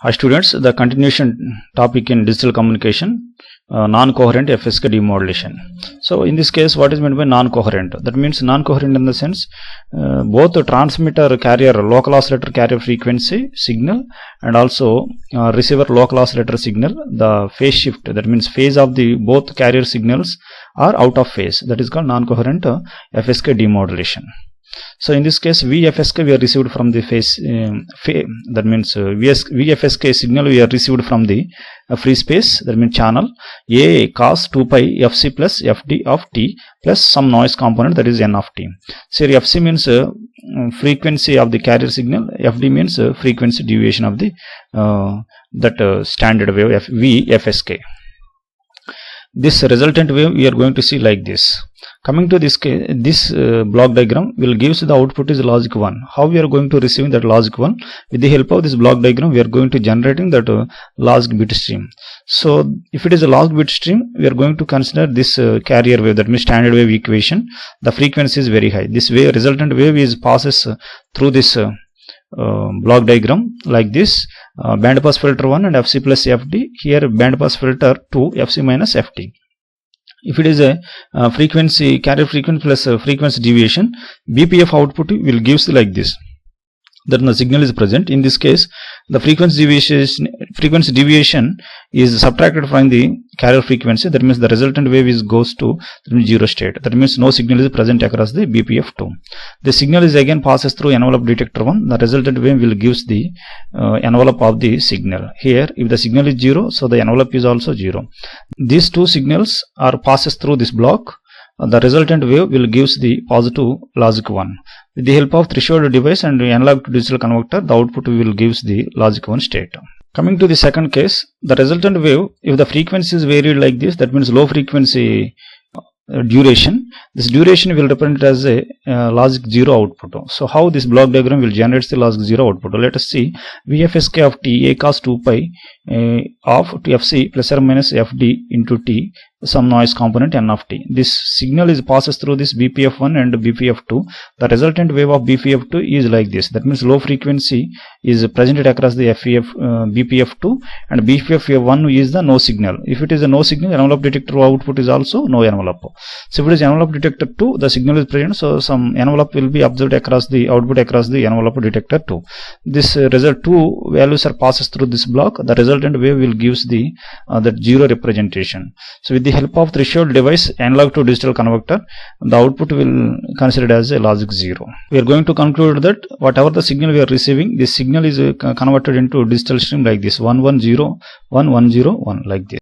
Hi students, the continuation topic in digital communication, non-coherent FSK demodulation. So in this case, what is meant by non-coherent? That means non-coherent in the sense both the transmitter carrier local oscillator carrier frequency signal and also receiver local oscillator signal, the phase shift, that means phase of the both carrier signals are out of phase. That is called non-coherent FSK demodulation. So in this case, VFSK we are received from the phase, that means VFSK signal we are received from the free space, that means channel A cos 2 pi FC plus FD of T plus some noise component, that is N of T. So here FC means frequency of the carrier signal, FD means frequency deviation of the standard wave VFSK. This resultant wave we are going to see like this. Coming to this case, this block diagram will gives the output is logic 1. How we are going to receive that logic 1? With the help of this block diagram, we are going to generating that logic bit stream. So if it is a logic bit stream, we are going to consider this carrier wave, that means standard wave equation. The frequency is very high. This wave, resultant wave is passes through this block diagram like this. Band pass filter 1 and FC plus FD. Here band pass filter 2, FC minus FD. If it is a frequency carrier frequency plus frequency deviation, BPF output will gives like this. That the signal is present. In this case, the frequency deviation is subtracted from the carrier frequency. That means the resultant wave goes to zero state. That means no signal is present across the BPF2. The signal is again passes through envelope detector 1. The resultant wave will gives the envelope of the signal. Here, if the signal is 0, so the envelope is also 0. These two signals are passes through this block. The resultant wave will gives the positive logic 1. With the help of threshold device and analog to digital converter, the output will gives the logic 1 state. Coming to the second case, the resultant wave, if the frequency is varied like this, that means low frequency duration. This duration will represent as a logic 0 output. So how this block diagram will generate the logic 0 output? Let us see. VFSK of T A cos 2 pi of FC plus or minus FD into T, some noise component N of T. This signal is passes through this BPF1 and BPF2. The resultant wave of BPF2 is like this. That means low frequency is presented across the BPF2 and BPF1 is the no signal. If it is a no signal, envelope detector output is also no envelope. So if it is envelope detector 2, the signal is present, so some envelope will be observed across the output across the envelope detector 2. This result 2 values are passes through this block. The resultant wave will gives the that 0 representation. So with the help of threshold device, analog to digital converter, the output will considered as a logic 0. We are going to conclude that whatever the signal we are receiving, this signal is converted into digital stream like this 110 1101 like this.